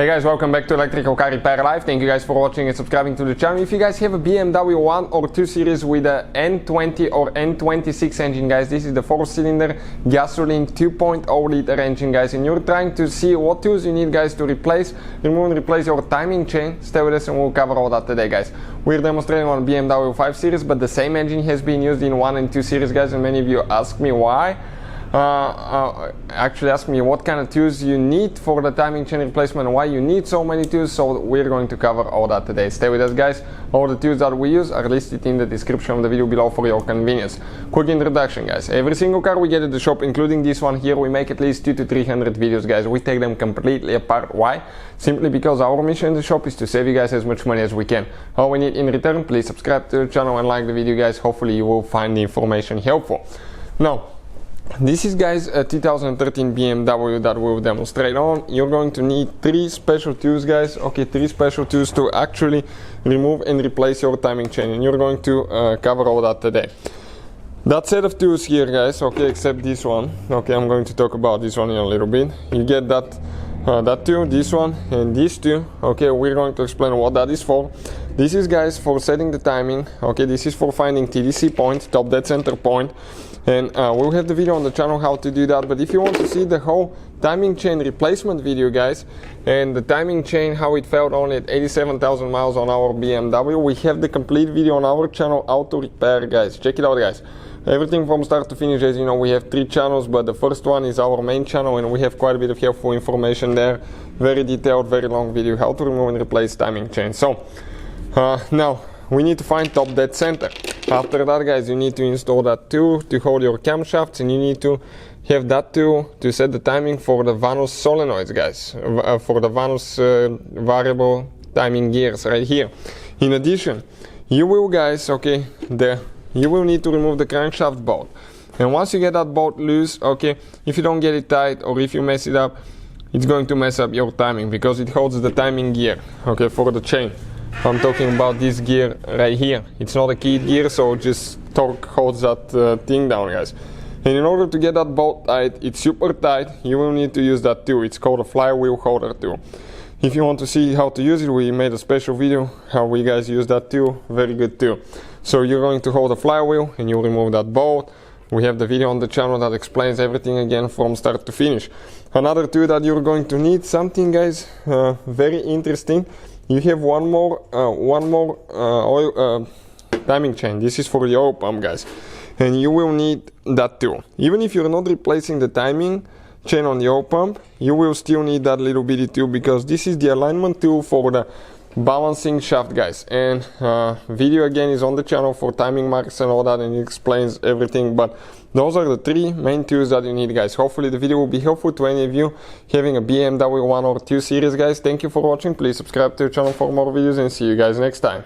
Hey guys, welcome back to Electrical Car Repair Live. Thank you guys for watching and subscribing to the channel. If you guys have a BMW 1 or 2 series with a N20 or N26 engine, guys, this is the 4-cylinder gasoline 2.0 liter engine, guys, and you're trying to see what tools you need, guys, to remove and replace your timing chain, stay with us and we'll cover all that today, guys. We're demonstrating on BMW 5 series, but the same engine has been used in 1 and 2 series, guys, and many of you ask me why. Actually ask me what kind of tools you need for the timing chain replacement and why you need so many tools, so we're going to cover all that today. Stay with us, guys. All the tools that we use are listed in the description of the video below for your convenience. Quick introduction, guys. Every single car we get at the shop, including this one here, we make at least 200 to 300 videos, guys. We take them completely apart. Why? Simply because our mission in the shop is to save you guys as much money as we can. All we need in return, please subscribe to the channel and like the video, guys. Hopefully you will find the information helpful. Now, this is, guys, a 2013 BMW that we'll demonstrate on. You're going to need 3 special tools, guys. Okay, 3 special tools to actually remove and replace your timing chain, and you're going to cover all that today. That set of tools here, guys, okay, except this one. Okay, I'm going to talk about this one in a little bit. You get that tool, this one, and these two. Okay, we're going to explain what that is for. This is, guys, for setting the timing. Okay, this is for finding TDC point, top dead center point. And we'll have the video on the channel how to do that, but if you want to see the whole timing chain replacement video, guys, and the timing chain, how it felt on it, 87,000 miles on our BMW, we have the complete video on our channel, Auto Repair, guys. Check it out, guys. Everything from start to finish. As you know, we have 3 channels, but the first one is our main channel, and we have quite a bit of helpful information there. Very detailed, very long video, how to remove and replace timing chain. So now we need to find top dead center. After that, guys, you need to install that tool to hold your camshafts, and you need to have that tool to set the timing for the Vanus solenoids, guys, for the Vanus variable timing gears right here. In addition, you will, guys, okay, you will need to remove the crankshaft bolt. And once you get that bolt loose, okay, if you don't get it tight or if you mess it up, it's going to mess up your timing because it holds the timing gear, okay, for the chain. I'm talking about this gear right here. It's not a keyed gear, so just torque holds that thing down, guys. And in order to get that bolt tight, it's super tight, you will need to use that tool. It's called a flywheel holder tool. If you want to see how to use it, we made a special video how we guys use that tool. Very good tool. So you're going to hold a flywheel and you remove that bolt. We have the video on the channel that explains everything again from start to finish. Another tool that you're going to need, something, guys, very interesting. You have one more oil timing chain. This is for the oil pump, guys, and you will need that tool. Even if you're not replacing the timing chain on the oil pump, you will still need that little bitty tool because this is the alignment tool for the balancing shaft, guys. And video again is on the channel for timing marks and all that, and it explains everything, but those are the 3 main tools that you need, guys. Hopefully the video will be helpful to any of you having a BMW 1 or 2 series, guys. Thank you for watching. Please subscribe to the channel for more videos and see you guys next time.